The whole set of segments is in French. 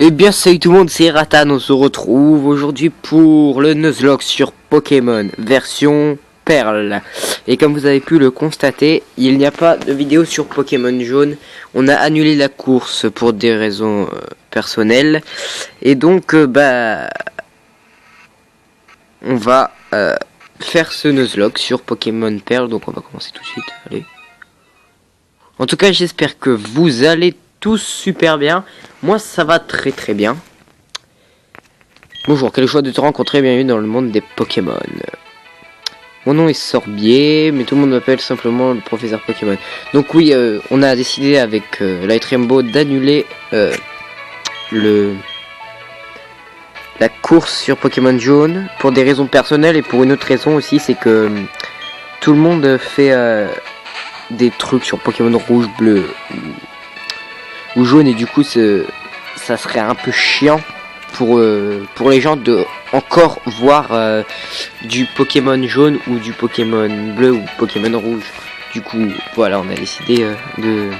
Eh bien salut tout le monde, c'est Ratan, on se retrouve aujourd'hui pour le Nuzlocke sur Pokémon version Perle. Et comme vous avez pu le constater, il n'y a pas de vidéo sur Pokémon jaune. On a annulé la course pour des raisons personnelles. Et donc on va faire ce Nuzlocke sur Pokémon Perle. Donc on va commencer tout de suite, allez. En tout cas j'espère que vous allez tous super bien. Moi ça va très bien. Bonjour, quel choix de te rencontrer, bienvenue dans le monde des Pokémon. Mon nom est Sorbier, mais tout le monde m'appelle simplement le professeur Pokémon. Donc oui, on a décidé avec Light Rainbow d'annuler la course sur Pokémon jaune pour des raisons personnelles et pour une autre raison aussi, c'est que tout le monde fait des trucs sur Pokémon rouge, bleu ou jaune, et du coup ça serait un peu chiant pour les gens de encore voir du Pokémon jaune ou du Pokémon bleu ou Pokémon rouge. Du coup voilà, on a décidé de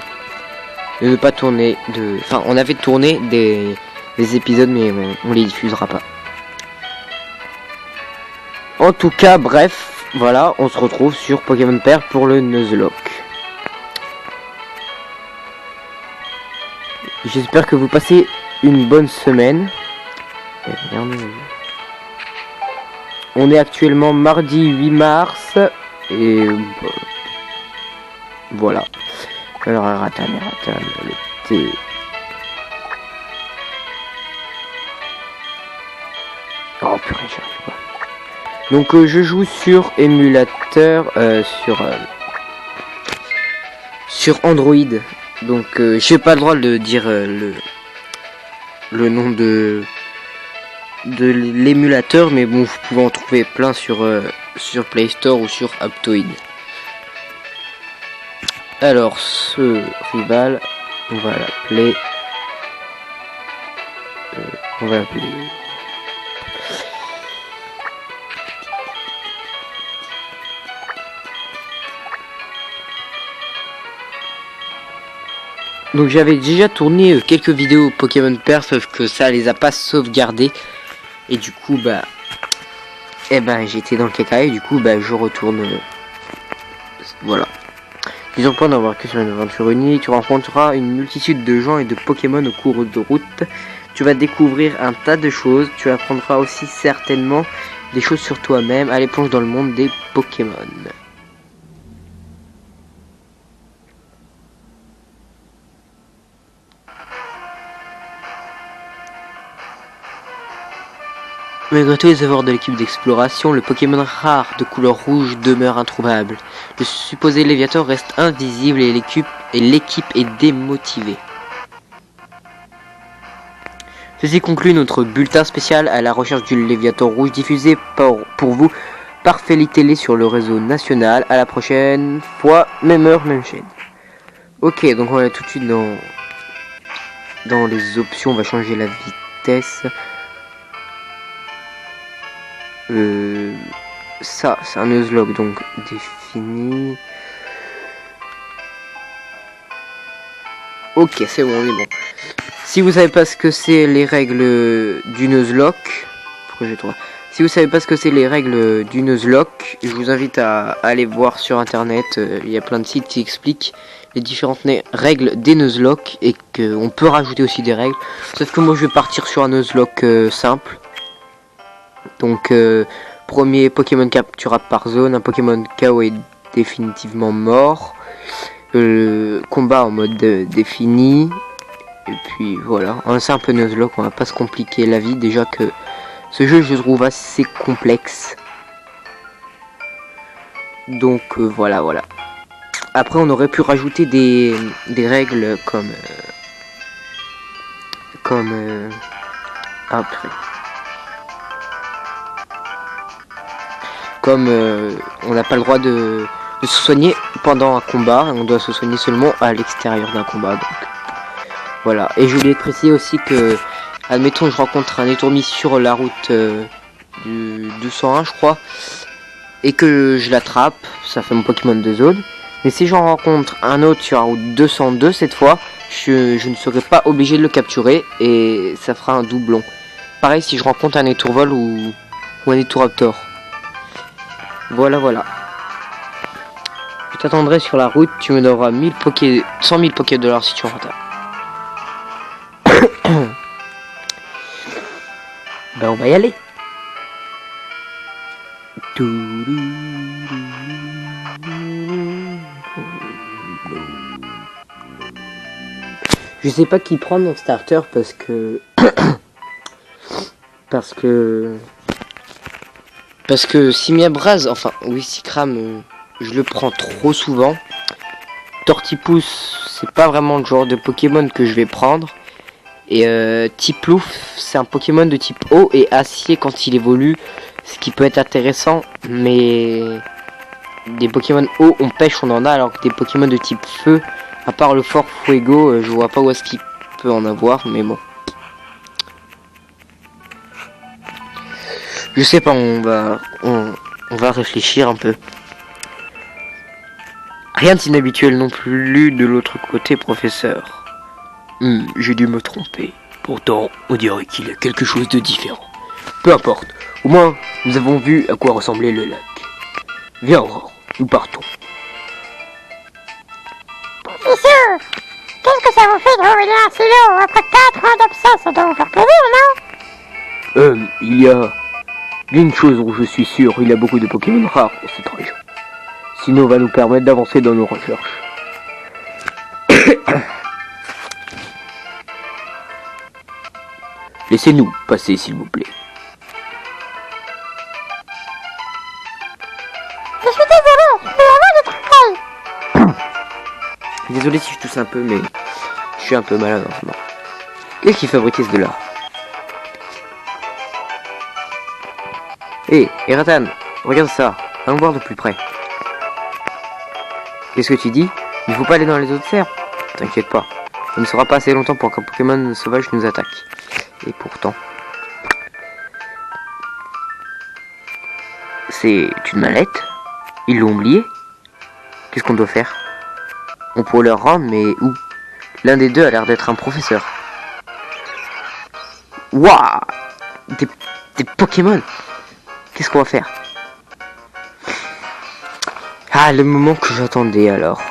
ne pas tourner enfin on avait tourné des épisodes, mais on les diffusera pas. En tout cas bref, voilà, on se retrouve sur Pokémon Perle pour le Nuzlocke. J'espère que vous passez une bonne semaine. On est actuellement mardi 8 mars. Et voilà. Alors Ratan, le thé. Oh purée, j'arrive pas. Donc je joue sur émulateur, sur Android. Donc j'ai pas le droit de dire le nom de l'émulateur, mais bon, vous pouvez en trouver plein sur Play Store ou sur Aptoide. Alors ce rival, on va l'appeler donc j'avais déjà tourné quelques vidéos Pokémon Perle, sauf que ça les a pas sauvegardées. Et du coup j'étais dans le caca, et du coup je retourne. Voilà. Plusieurs points d'avoir que sur une aventure unique. Tu rencontreras une multitude de gens et de Pokémon au cours de route. Tu vas découvrir un tas de choses. Tu apprendras aussi certainement des choses sur toi-même. Allez, plonge dans le monde des Pokémon. Malgré tous les efforts de l'équipe d'exploration, le Pokémon rare de couleur rouge demeure introuvable. Le supposé Léviator reste invisible et l'équipe est démotivée. Ceci conclut notre bulletin spécial à la recherche du Léviator rouge, diffusé pour vous par Feli Télé sur le réseau national. À la prochaine fois, même heure, même chaîne. Ok, donc on va tout de suite dans les options. On va changer la vitesse. Ça c'est un Nuzlocke donc défini. Ok, c'est bon, on est bon. Si vous savez pas ce que c'est les règles du Nuzlocke, si vous savez pas ce que c'est les règles du Nuzlocke, je vous invite à aller voir sur internet. Il y a plein de sites qui expliquent les différentes règles des Nuzlocke, et qu'on peut rajouter aussi des règles. Sauf que moi je vais partir sur un Nuzlocke simple. Donc premier Pokémon capturable par zone, un Pokémon KO est définitivement mort. Combat en mode défini. Et puis voilà, un simple Nuzlocke, on va pas se compliquer la vie. Déjà que ce jeu je trouve assez complexe. Donc voilà. Après on aurait pu rajouter des règles comme on n'a pas le droit de se soigner pendant un combat, on doit se soigner seulement à l'extérieur d'un combat. Donc voilà. Et je voulais préciser aussi que, admettons, je rencontre un étourmi sur la route du 201 je crois, et que je l'attrape, ça fait mon Pokémon de zone. Mais si j'en rencontre un autre sur la route 202 cette fois, je ne serai pas obligé de le capturer et ça fera un doublon. Pareil si je rencontre un étourvol ou un étouraptor. Voilà. Je t'attendrai sur la route, tu me donneras 100 000 Poké dollars si tu es en retard. Ben on va y aller. Je sais pas qui prendre mon starter parce que si Miabraz, enfin oui si Cram, je le prends trop souvent. Tortipousse, c'est pas vraiment le genre de Pokémon que je vais prendre. Et Tiplouf, c'est un Pokémon de type eau et acier quand il évolue, ce qui peut être intéressant, mais des Pokémon eau, on pêche, on en a, alors que des Pokémon de type feu, à part le Fort Fuego, je vois pas où est-ce qu'il peut en avoir, mais bon. Je sais pas, on va réfléchir un peu. Rien d'inhabituel non plus de l'autre côté, professeur. J'ai dû me tromper. Pourtant, on dirait qu'il y a quelque chose de différent. Peu importe. Au moins, nous avons vu à quoi ressemblait le lac. Viens, Aurore, nous partons. Professeur, qu'est-ce que ça vous fait de revenir si lourd après 4 ans d'absence? Ça doit vous faire plaisir, non? Il y a d'une chose où je suis sûr, il y a beaucoup de Pokémon rares dans cette région. Sinon, va nous permettre d'avancer dans nos recherches. Laissez-nous passer, s'il vous plaît. Je suis désolé, mais vraiment de travail. Désolé si je tousse un peu, mais je suis un peu malade en ce moment. Qu'est-ce qui fabriquait ce de là? Hé, Eratan, regarde ça. Allons voir de plus près. Qu'est-ce que tu dis? Il faut pas aller dans les autres serres. T'inquiète pas. Il ne sera pas assez longtemps pour qu'un Pokémon sauvage nous attaque. Et pourtant... C'est une mallette? Ils l'ont oublié? Qu'est-ce qu'on doit faire? On pourrait leur rendre, mais où? L'un des deux a l'air d'être un professeur. Waouh! Des Pokémon! Qu'est-ce qu'on va faire? Ah, le moment que j'attendais alors.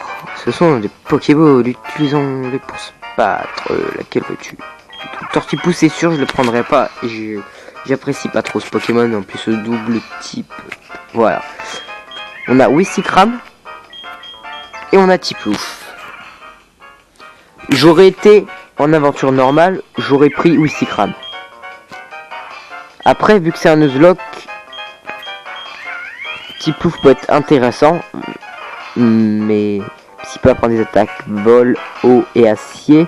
Ce sont des Pokéballs, utilisons-les pour se battre. Laquelle veux-tu? Tortipousse, c'est sûr, je le prendrai pas. J'apprécie pas trop ce Pokémon, en plus ce double type. Voilà. On a Wistikram et on a Tiplouf. J'aurais été en aventure normale, j'aurais pris Wistikram. Après, vu que c'est un Nuzlocke, Tiplouf peut être intéressant, mais s'il peut apprendre des attaques vol, eau et acier.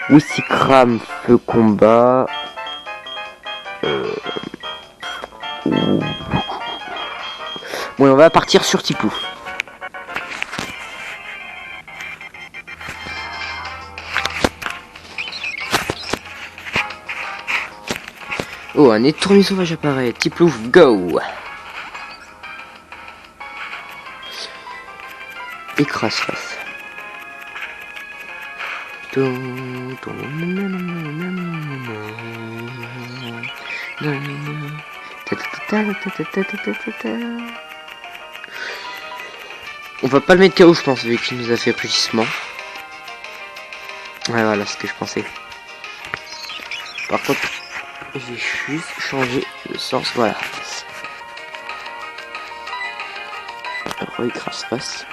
Wistikram feu combat. Bon, on va partir sur Tiplouf. Oh, un étourneau sauvage apparaît. Tiplouf, go! Écrase-face. On va pas le mettre KO, je pense, vu qu'il nous a fait rugissement. Ouais, voilà ce que je pensais. Par contre, j'ai juste changé de sens, voilà. Écrase-face.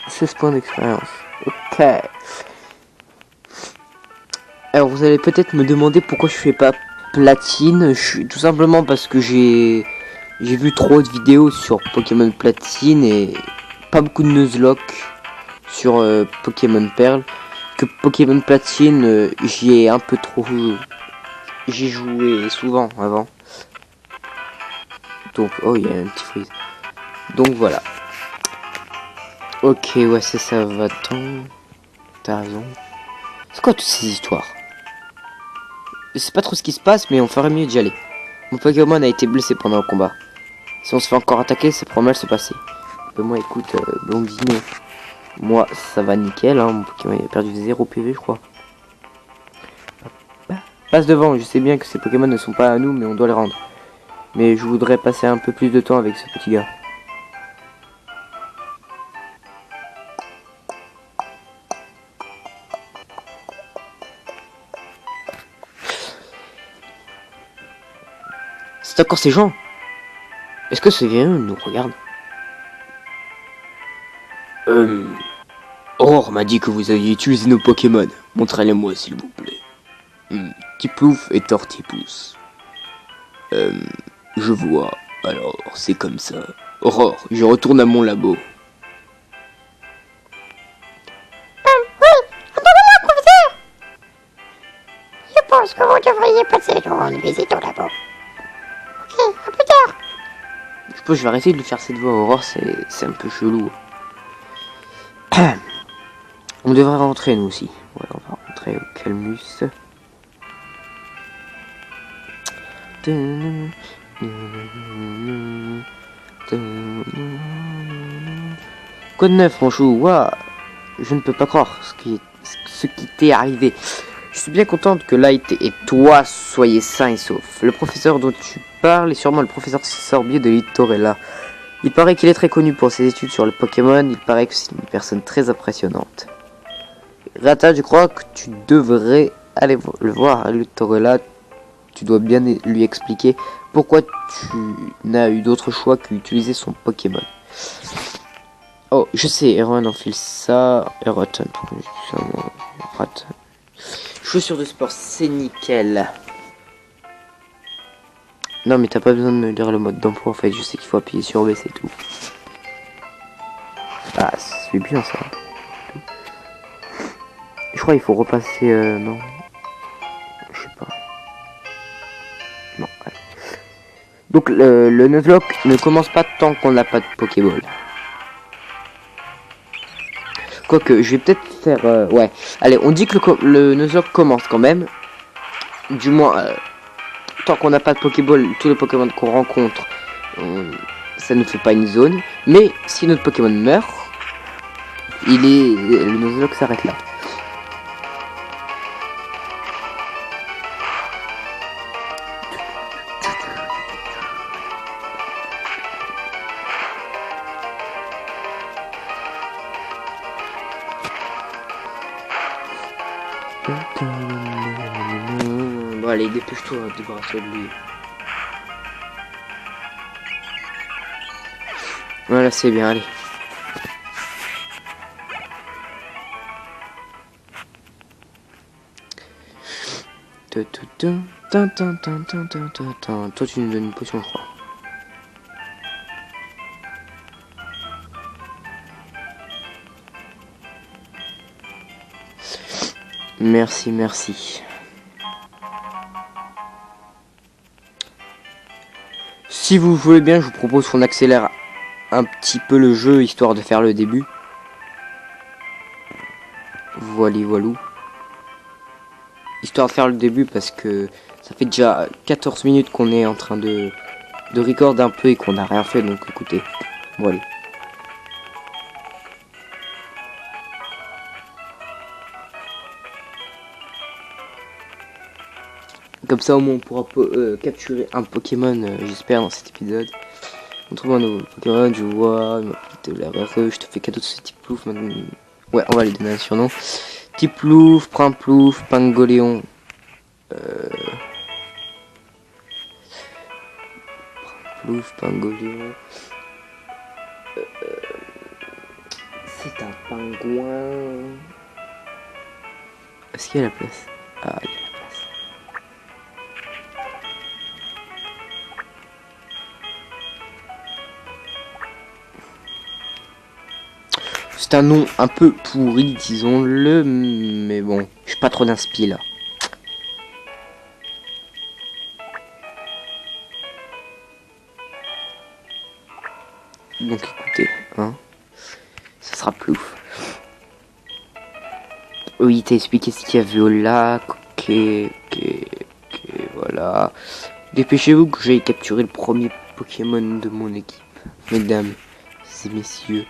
16 points d'expérience. Ok. Alors vous allez peut-être me demander pourquoi je fais pas platine. Tout simplement parce que j'ai vu trop de vidéos sur Pokémon Platine et pas beaucoup de Nuzlocke sur Pokémon Perle. Que Pokémon Platine, j'y ai un peu trop... J'ai joué souvent avant. Donc, oh, il y a un petit freeze. Donc voilà. Ok, ouais, c'est ça, va-t'en. T'as raison. C'est quoi toutes ces histoires? Je sais pas trop ce qui se passe, mais on ferait mieux d'y aller. Mon Pokémon a été blessé pendant le combat. Si on se fait encore attaquer, ça pourrait mal se passer. Moi, écoute, Blondine, moi, ça va nickel. Hein. Mon Pokémon il a perdu 0 PV, je crois. Passe devant, je sais bien que ces Pokémon ne sont pas à nous, mais on doit les rendre. Mais je voudrais passer un peu plus de temps avec ce petit gars. C'est encore ces gens. Est-ce que ce vieux nous regarde? Aurore m'a dit que vous aviez utilisé nos Pokémon. Montrez-les-moi, s'il vous plaît. Tiplouf et Tortipousse. Je vois. Alors, c'est comme ça. Aurore, je retourne à mon labo. Oui, attendez-moi, professeur. Je pense que vous devriez passer rendre visite au labo. Ok, à plus tard. Je pense que je vais arrêter de lui faire cette voix. Aurore, c'est un peu chelou. On devrait rentrer, nous aussi. Ouais, on va rentrer au Calmus. Quoi de neuf, mon chou? Ouah, je ne peux pas croire ce qui t'est arrivé. Je suis bien contente que Light et toi soyez sains et saufs. Le professeur dont tu parles est sûrement le professeur Sorbier de Littorella. Il paraît qu'il est très connu pour ses études sur le Pokémon. Il paraît que c'est une personne très impressionnante. Rata, je crois que tu devrais aller le voir à Littorella. Tu dois bien lui expliquer pourquoi tu n'as eu d'autre choix qu'utiliser son Pokémon. Oh, je sais, Erwan enfile ça. Erwatan. Chaussures de sport, c'est nickel. Non, mais t'as pas besoin de me dire le mode d'emploi en fait. Je sais qu'il faut appuyer sur B, c'est tout. Ah, c'est bien ça. Je crois qu'il faut repasser. Non. Je sais pas. Non. Ouais. Donc le Nuzlocke ne commence pas tant qu'on n'a pas de Pokéball. Quoique, je vais peut-être faire... ouais. Allez, on dit que le Nuzlocke commence quand même. Du moins, tant qu'on n'a pas de Pokéball, tous les Pokémon qu'on rencontre, ça ne fait pas une zone. Mais si notre Pokémon meurt, le Nuzlocke s'arrête là. Bon allez, dépêche-toi, débarrasse-toi de lui. Voilà, c'est bien, allez. Toi, tu nous donnes une potion, je crois. Merci, merci. Si vous voulez bien, je vous propose qu'on accélère un petit peu le jeu, histoire de faire le début. Voilou. Histoire de faire le début, parce que ça fait déjà 14 minutes qu'on est en train de record un peu et qu'on n'a rien fait, donc écoutez. Voilà. Comme ça, au moins, on pourra capturer un Pokémon, j'espère, dans cet épisode. On trouve un nouveau Pokémon, je vois, de la RE, je te fais cadeau de ce Tiplouf. Ouais, on va lui donner un surnom. Tiplouf, Primplouf, Pingoléon. Primplouf, Pingoléon. C'est un pingouin. Est-ce qu'il y a la place? Ah, il y a la place. C'est un nom un peu pourri, disons-le, mais bon, j'ai pas trop d'inspi là. Donc écoutez, hein, ça sera Plouf. Oui, t'as expliqué ce qu'il y avait au lac, ok. voilà. Dépêchez-vous que j'aille capturer le premier Pokémon de mon équipe. Mesdames et messieurs.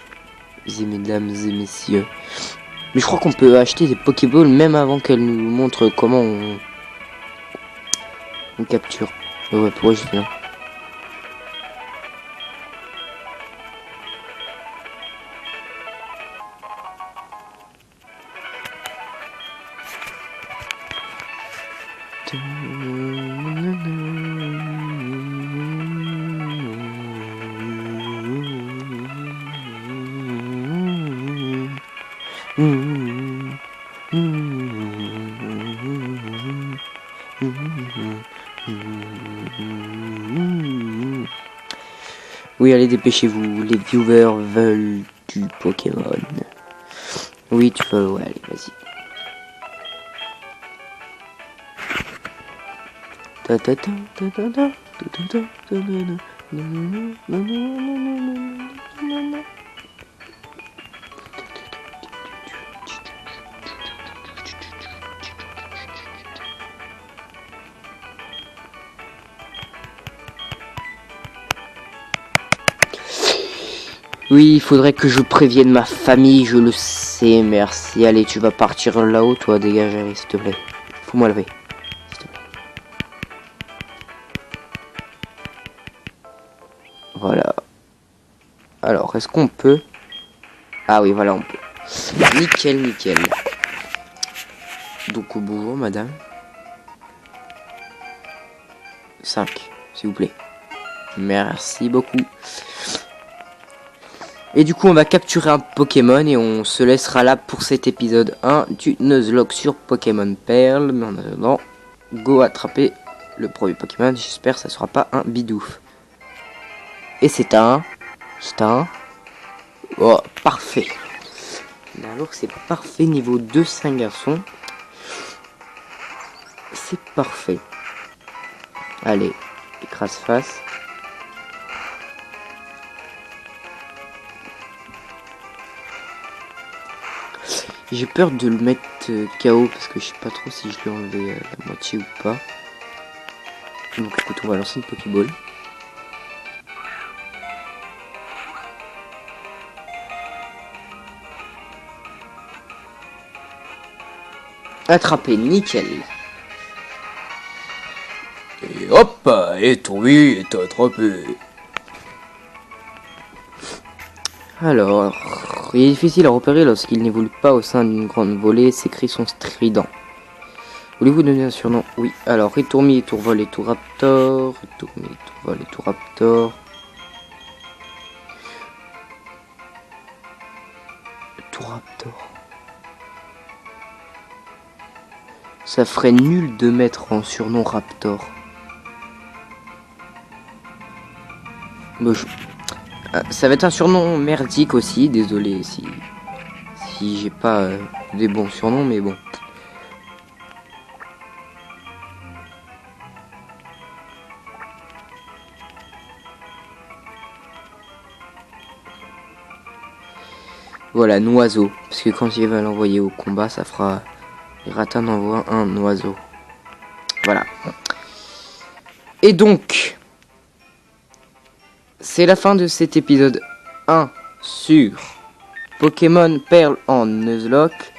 Et mesdames et messieurs. Mais je crois qu'on peut acheter des Pokéballs même avant qu'elle nous montre comment on capture. Ouais, pourquoi je viens. Oui, allez, dépêchez-vous, les viewers veulent du Pokémon. Oui, tu peux, ouais, allez, vas-y. Oui, il faudrait que je prévienne ma famille, je le sais, merci. Allez, tu vas partir là-haut, toi, dégage, allez, s'il te plaît. Faut-moi lever. Voilà. Alors, est-ce qu'on peut... Ah oui, voilà, on peut. Nickel, nickel. Donc, bonjour, madame. 5, s'il vous plaît. Merci beaucoup. Et du coup, on va capturer un Pokémon et on se laissera là pour cet épisode 1 du Nuzlocke sur Pokémon Perle. Mais en attendant, go attraper le premier Pokémon. J'espère que ça sera pas un bidouf. Et c'est un... Oh, parfait. Alors c'est parfait, niveau 2, 5 garçons. C'est parfait. Allez, écrase face. J'ai peur de le mettre KO parce que je sais pas trop si je l'ai enlevé la moitié ou pas. Donc écoute, on va lancer une Pokéball. Attrapé, nickel. Et hop, et tombé, est attrapé. Alors, il est difficile à repérer lorsqu'il n'évolue pas au sein d'une grande volée, ses cris sont stridents. Voulez-vous donner un surnom? Oui, alors Retourmi, Étourvol, Étourraptor, Retourmi, Étourvol, Étourraptor. Étourraptor. Ça ferait nul de mettre en surnom Raptor. Bon, ça va être un surnom merdique aussi, désolé si j'ai pas des bons surnoms, mais bon. Voilà, Noiseau, parce que quand il va l'envoyer au combat, ça fera... Ratan envoie un oiseau. Voilà. Et donc... c'est la fin de cet épisode 1 sur Pokémon Perle en Nuzlocke.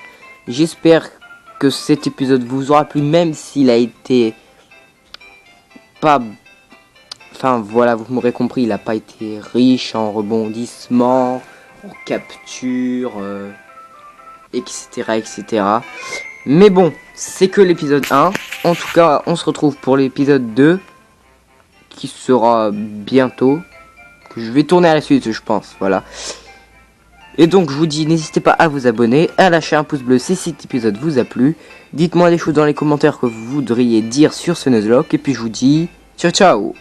J'espère que cet épisode vous aura plu, même s'il a été pas... Enfin voilà, vous m'aurez compris, il n'a pas été riche en rebondissements, en capture, etc., etc. Mais bon, c'est que l'épisode 1. En tout cas, on se retrouve pour l'épisode 2, qui sera bientôt. Je vais tourner à la suite, je pense, voilà. Et donc je vous dis, n'hésitez pas à vous abonner, à lâcher un pouce bleu si cet épisode vous a plu. Dites-moi des choses dans les commentaires que vous voudriez dire sur ce Nuzlocke. Et puis je vous dis ciao ciao.